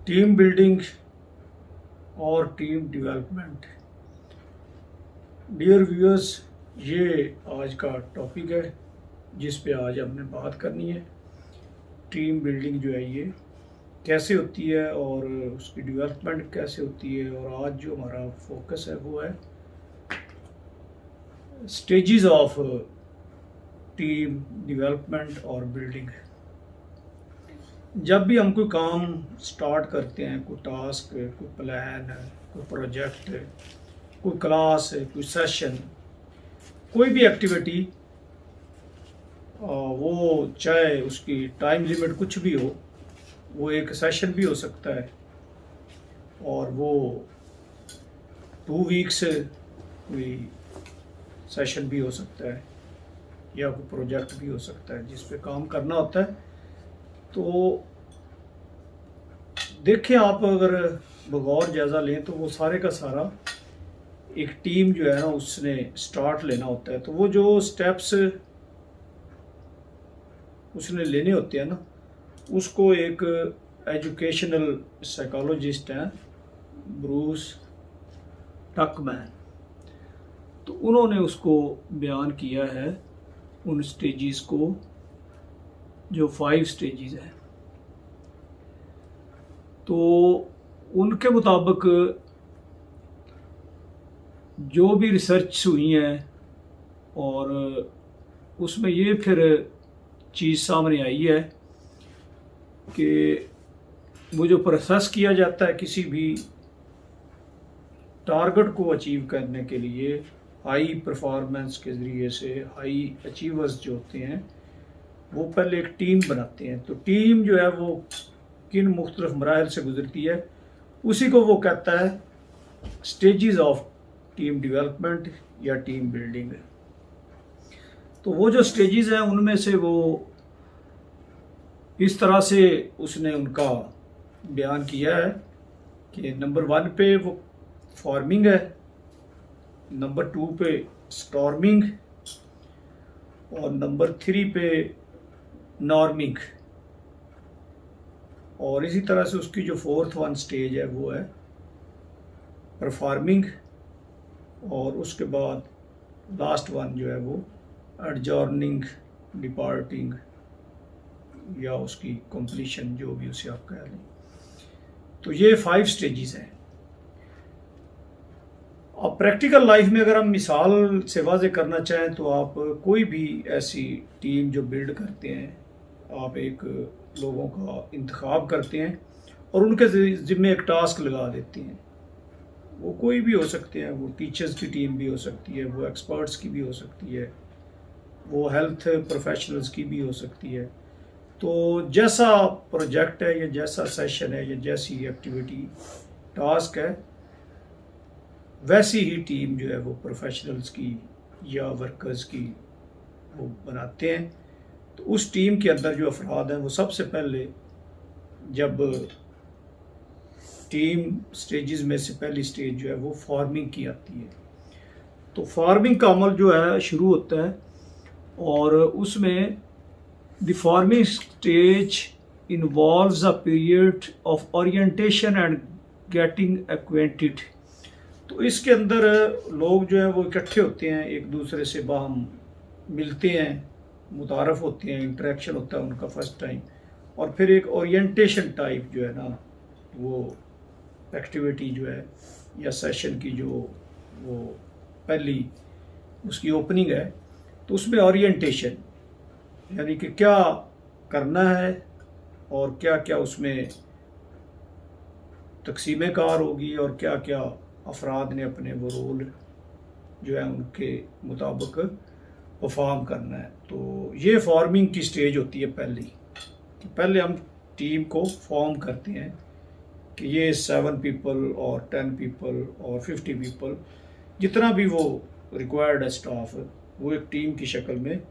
Team building और team development. Dear viewers, ये आज का टॉपिक है जिस पे आज हमने बात करनी है। टीम बिल्डिंग जो है ये कैसे होती है और उसकी डेवलपमेंट कैसे होती है, और आज जो हमारा फोकस है वो है स्टेजेस ऑफ टीम डेवलपमेंट और बिल्डिंग। जब भी हम कोई काम स्टार्ट करते हैं, कोई टास्क, कोई प्लान, कोई प्रोजेक्ट, कोई क्लास, कोई सेशन, कोई भी एक्टिविटी, वो चाहे उसकी टाइम लिमिट कुछ भी हो, वो एक सेशन भी हो सकता है और वो 2 वीक्स कोई सेशन भी हो सकता है या कोई प्रोजेक्ट भी हो सकता है जिस पे काम करना होता है। तो देखें, आप अगर बगौर जायज़ा लें तो वो सारे का सारा एक टीम जो है ना उसने स्टार्ट लेना होता है। तो वो जो स्टेप्स उसने लेने होते हैं ना, उसको एक एजुकेशनल साइकोलॉजिस्ट हैं ब्रूस टकमैन, तो उन्होंने उसको बयान किया है उन स्टेजेस को, जो 5 स्टेजेस हैं। तो उनके मुताबिक जो भी रिसर्च हुई है और उसमें ये फिर चीज़ सामने आई है कि वो जो प्रोसेस किया जाता है किसी भी टारगेट को अचीव करने के लिए, हाई परफॉर्मेंस के ज़रिए से हाई अचीवर्स जो होते हैं वो पहले एक टीम बनाते हैं। तो टीम जो है वो किन मुख्तलिफ मराहल से गुजरती है, उसी को वो कहता है स्टेजेस ऑफ टीम डेवलपमेंट या टीम बिल्डिंग। तो वो जो स्टेजेस हैं उनमें से वो इस तरह से उसने उनका बयान किया है कि नंबर 1 पे वो फॉर्मिंग है, नंबर 2 पे स्टॉर्मिंग और नंबर 3 पे नॉर्मिंग, और इसी तरह से उसकी जो 4th वन स्टेज है वो है परफॉर्मिंग, और उसके बाद लास्ट वन जो है वो एडजॉर्निंग, डिपार्टिंग या उसकी कंप्लीशन, जो भी उसे आप कह लें। तो ये 5 स्टेजेस हैं। अब प्रैक्टिकल लाइफ में अगर हम मिसाल से वाज़े करना चाहें तो आप कोई भी ऐसी टीम जो बिल्ड करते हैं, आप एक लोगों का इंतखाब करते हैं और उनके ज़िम्मे एक टास्क लगा देते हैं। वो कोई भी हो सकते हैं, वो टीचर्स की टीम भी हो सकती है, वो एक्सपर्ट्स की भी हो सकती है, वो हेल्थ प्रोफेशनल्स की भी हो सकती है। तो जैसा प्रोजेक्ट है या जैसा सेशन है या जैसी एक्टिविटी टास्क है, वैसी ही टीम जो है वो प्रोफेशनल्स की या वर्कर्स की वो बनाते हैं। तो उस टीम के अंदर जो अफराद हैं वो सबसे पहले, जब टीम स्टेजेस में से पहली स्टेज जो है वो फॉर्मिंग की आती है। तो फॉर्मिंग का अमल जो है शुरू होता है और उसमें the forming stage involves a period of orientation and getting acquainted. तो इसके अंदर लोग जो है वो इकट्ठे होते हैं, एक दूसरे से बाहम मिलते हैं, मुतारफ़ होते हैं, इंटरेक्शन होता है उनका फर्स्ट टाइम, और फिर एक ओरिएंटेशन टाइप जो है ना वो एक्टिविटी जो है या सेशन की जो वो पहली उसकी ओपनिंग है, तो उसमें ओरिएंटेशन यानी कि क्या करना है और क्या क्या उसमें तकसीम कार होगी और क्या क्या अफराद ने अपने वो रोल जो है उनके मुताबिक परफॉर्म करना है। तो ये फॉर्मिंग की स्टेज होती है पहली, कि पहले हम टीम को फॉर्म करते हैं कि ये 7 पीपल और 10 पीपल और 50 पीपल, जितना भी वो रिक्वायर्ड है स्टाफ, वो एक टीम की शक्ल में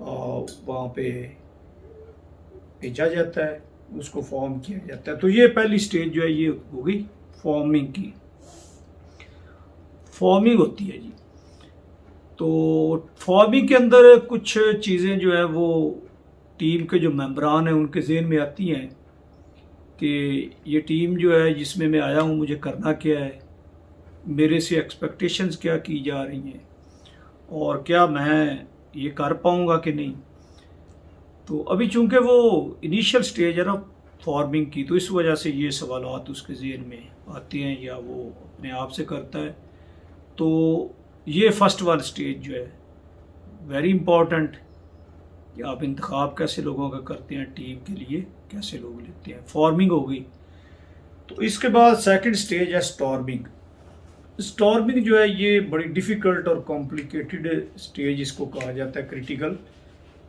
वहाँ पे भेजा जाता है, उसको फॉर्म किया जाता है। तो ये पहली स्टेज जो है ये हो गई फॉर्मिंग की, फॉर्मिंग होती है जी। तो फॉर्मिंग के अंदर कुछ चीज़ें जो है वो टीम के जो मेंबरान हैं उनके ज़हन में आती हैं कि ये टीम जो है जिसमें मैं आया हूँ मुझे करना क्या है, मेरे से एक्सपेक्टेशंस क्या की जा रही हैं और क्या मैं ये कर पाऊँगा कि नहीं। तो अभी चूंकि वो इनिशियल स्टेज है ना फॉर्मिंग की, तो इस वजह से ये सवालात उसके ज़हन में आते हैं या वो अपने आप से करता है। तो ये फर्स्ट वन स्टेज जो है वेरी इम्पॉर्टेंट कि आप इंतखाब कैसे लोगों का करते हैं, टीम के लिए कैसे लोग लेते हैं, फॉर्मिंग हो गई। तो इसके बाद सेकंड स्टेज है स्टॉर्मिंग। स्टॉर्मिंग जो है ये बड़ी डिफ़िकल्ट और कॉम्प्लिकेटेड स्टेज इसको कहा जाता है, क्रिटिकल।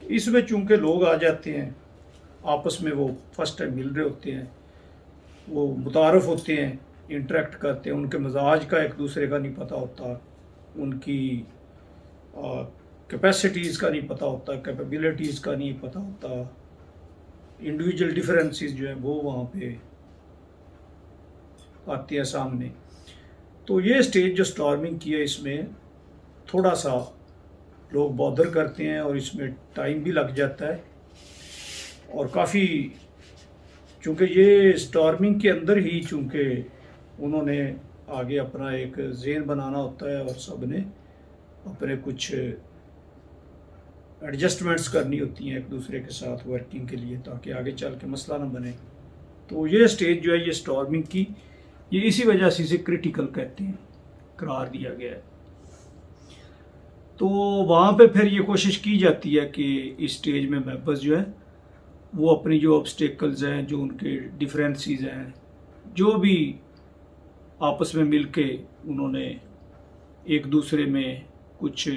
इसमें चूंकि लोग आ जाते हैं आपस में, वो फर्स्ट टाइम मिल रहे होते हैं, वो मुतारफ़ होते हैं, इंटरेक्ट करते हैं, उनके मिजाज का एक दूसरे का नहीं पता होता, उनकी कैपेसिटीज़ का नहीं पता होता, कैपेबिलिटीज़ का नहीं पता होता, इंडिविजुअल डिफरेंसेस जो हैं वो वहाँ पे आती है सामने। तो ये स्टेज जो स्टॉर्मिंग की है इसमें थोड़ा सा लोग बॉदर करते हैं और इसमें टाइम भी लग जाता है और काफ़ी, चूँकि ये स्टॉर्मिंग के अंदर ही चूँकि उन्होंने आगे अपना एक ज़हन बनाना होता है और सब ने अपने कुछ एडजस्टमेंट्स करनी होती हैं एक दूसरे के साथ वर्किंग के लिए, ताकि आगे चल के मसला ना बने। तो ये स्टेज जो है ये स्टॉर्मिंग की, ये इसी वजह से इसे क्रिटिकल कहते हैं, करार दिया गया है। तो वहाँ पे फिर ये कोशिश की जाती है कि इस स्टेज में मेंबर्स जो है वो अपनी जो ऑब्स्टेकल्स हैं, जो उनके डिफरेंसेस हैं, जो भी आपस में मिलके उन्होंने एक दूसरे में कुछ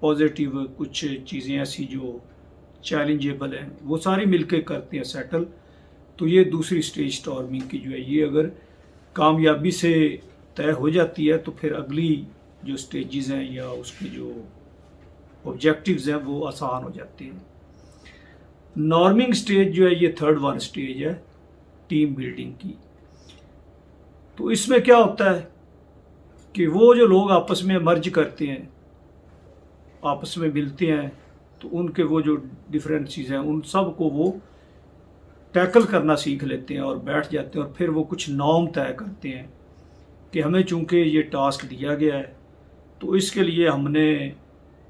पॉजिटिव, कुछ चीज़ें ऐसी जो चैलेंजेबल हैं, वो सारी मिलके करते हैं सेटल। तो ये दूसरी स्टेज स्टॉर्मिंग की जो है ये अगर कामयाबी से तय हो जाती है तो फिर अगली जो स्टेजेस हैं या उसके जो ऑब्जेक्टिव्स हैं वो आसान हो जाते हैं। नॉर्मिंग स्टेज जो है ये थर्ड वन स्टेज है टीम बिल्डिंग की। तो इसमें क्या होता है कि वो जो लोग आपस में मर्ज करते हैं, आपस में मिलते हैं, तो उनके वो जो डिफरेंसेस हैं उन सब को वो टैकल करना सीख लेते हैं और बैठ जाते हैं और फिर वो कुछ नॉर्म तय करते हैं कि हमें चूंकि ये टास्क दिया गया है तो इसके लिए हमने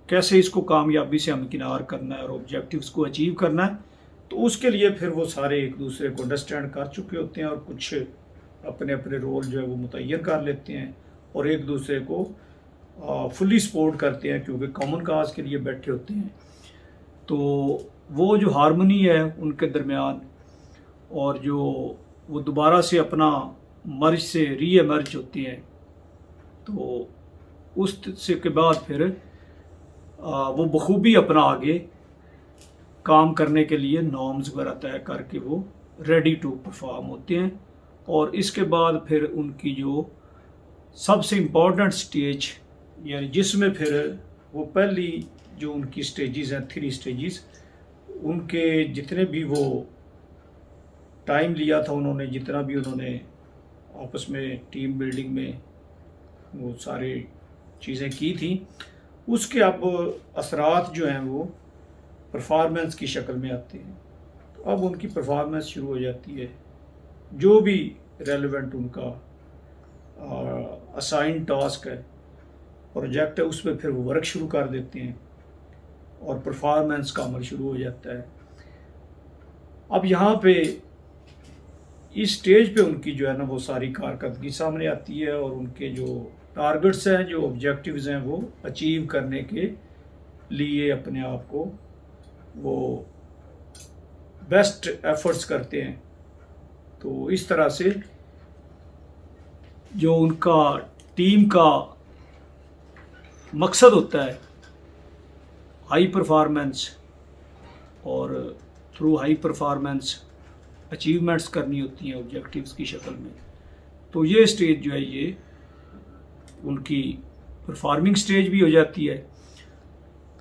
कैसे इसको कामयाबी से हमकिनार करना है और ऑब्जेक्टिव्स को अचीव करना है। तो उसके लिए फिर वो सारे एक दूसरे को अंडरस्टैंड कर चुके होते हैं और कुछ अपने अपने रोल जो है वो मुतय्यन कर लेते हैं और एक दूसरे को फुली सपोर्ट करते हैं, क्योंकि कॉमन काज के लिए बैठे होते हैं। तो वो जो हारमोनी है उनके दरमियान और जो वो दोबारा से अपना मर्ज से री एमर्ज होती हैं, तो उस से के बाद फिर वो बखूबी अपना आगे काम करने के लिए नॉर्म्स वगैरह तय करके वो रेडी टू परफॉर्म होते हैं। और इसके बाद फिर उनकी जो सबसे इम्पोर्टेंट स्टेज, यानी जिसमें फिर वो पहली जो उनकी स्टेजेस हैं, 3 स्टेजेस, उनके जितने भी वो टाइम लिया था उन्होंने, जितना भी उन्होंने आपस में टीम बिल्डिंग में वो सारी चीज़ें की थी, उसके अब असरात जो हैं वो परफॉर्मेंस की शक्ल में आते हैं। तो अब उनकी परफॉर्मेंस शुरू हो जाती है, जो भी रेलेवेंट उनका असाइन टास्क है, प्रोजेक्ट है, उस पर फिर वो वर्क शुरू कर देते हैं और परफॉर्मेंस का अमल शुरू हो जाता है। अब यहाँ पे इस स्टेज पे उनकी जो है ना वो सारी कारकर्दगी सामने आती है और उनके जो टारगेट्स हैं, जो ऑब्जेक्टिव्स हैं, वो अचीव करने के लिए अपने आप को वो बेस्ट एफर्ट्स करते हैं। तो इस तरह से जो उनका टीम का मकसद होता है हाई परफॉर्मेंस, और थ्रू हाई परफॉर्मेंस अचीवमेंट्स करनी होती हैं ऑब्जेक्टिव्स की शक्ल में। तो ये स्टेज जो है ये उनकी परफॉर्मिंग स्टेज भी हो जाती है।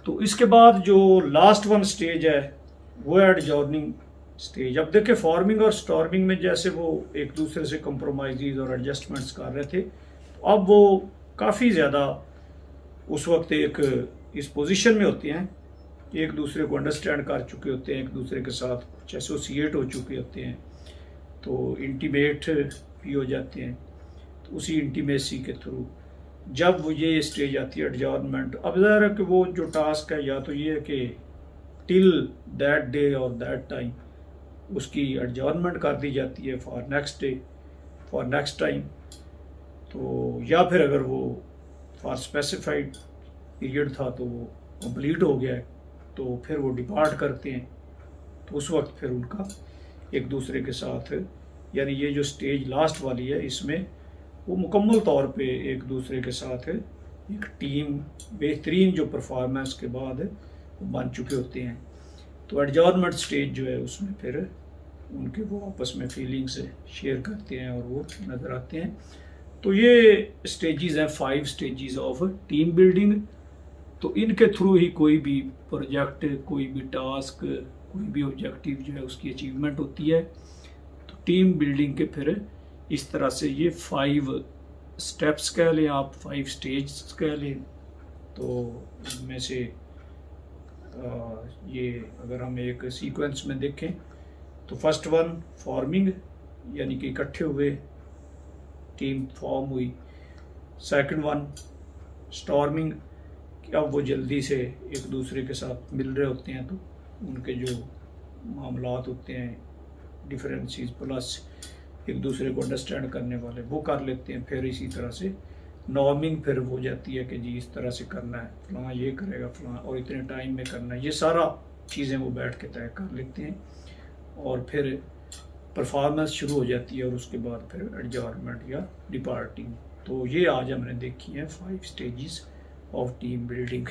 तो इसके बाद जो लास्ट वन स्टेज है वो है एडजॉर्निंग स्टेज। अब देखिए फॉर्मिंग और स्टॉर्मिंग में जैसे वो एक दूसरे से कंप्रोमाइज़ और एडजस्टमेंट्स कर रहे थे, तो अब वो काफ़ी ज़्यादा उस वक्त एक इस पोजीशन में होते हैं कि एक दूसरे को अंडरस्टैंड कर चुके होते हैं, एक दूसरे के साथ कुछ एसोसिएट हो चुके होते हैं। तो इंटीमेट भी हो जाते हैं। तो उसी इंटीमेसी के थ्रू जब वो ये स्टेज आती है एडजॉर्नमेंट, अब ज़ाहिर है कि वो जो टास्क है या तो ये है कि टिल दैट डे और दैट टाइम उसकी एडजॉर्नमेंट कर दी जाती है for next day, for next time. तो या फिर अगर वो फॉर स्पेसिफाइड पीरियड था तो वो कंप्लीट हो गया है तो फिर वो डिपार्ट करते हैं। तो उस वक्त फिर उनका एक दूसरे के साथ, यानी ये जो स्टेज लास्ट वाली है इसमें वो मुकम्मल तौर पे एक दूसरे के साथ एक टीम बेहतरीन जो परफॉर्मेंस के बाद वो बन चुके होते हैं। तो एडजॉर्नमेंट स्टेज जो है उसमें फिर उनके वो आपस में फीलिंग्स शेयर करते हैं और वो नज़र आते हैं। तो ये स्टेजेस हैं, 5 स्टेजेस ऑफ टीम बिल्डिंग। तो इनके थ्रू ही कोई भी प्रोजेक्ट, कोई भी टास्क, कोई भी ऑब्जेक्टिव जो है उसकी अचीवमेंट होती है। तो टीम बिल्डिंग के फिर इस तरह से ये 5 स्टेप्स कह लें आप, 5 स्टेज कह लें। तो इनमें से ये अगर हम एक सीक्वेंस में देखें तो फर्स्ट वन फॉर्मिंग, यानी कि इकट्ठे हुए, टीम फॉर्म हुई। सेकंड वन स्टॉर्मिंग, कि अब वो जल्दी से एक दूसरे के साथ मिल रहे होते हैं तो उनके जो मामलात होते हैं, डिफरेंसेस प्लस एक दूसरे को अंडरस्टैंड करने वाले, वो कर लेते हैं। फिर इसी तरह से नॉर्मिंग फिर हो जाती है कि जी इस तरह से करना है, फलां ये करेगा फलां और इतने टाइम में करना है, ये सारा चीज़ें वो बैठ के तय कर लेते हैं। और फिर परफॉर्मेंस शुरू हो जाती है और उसके बाद फिर एडजॉर्नमेंट या डिपार्टिंग। तो ये आज हमने देखी है 5 स्टेजेस ऑफ टीम बिल्डिंग।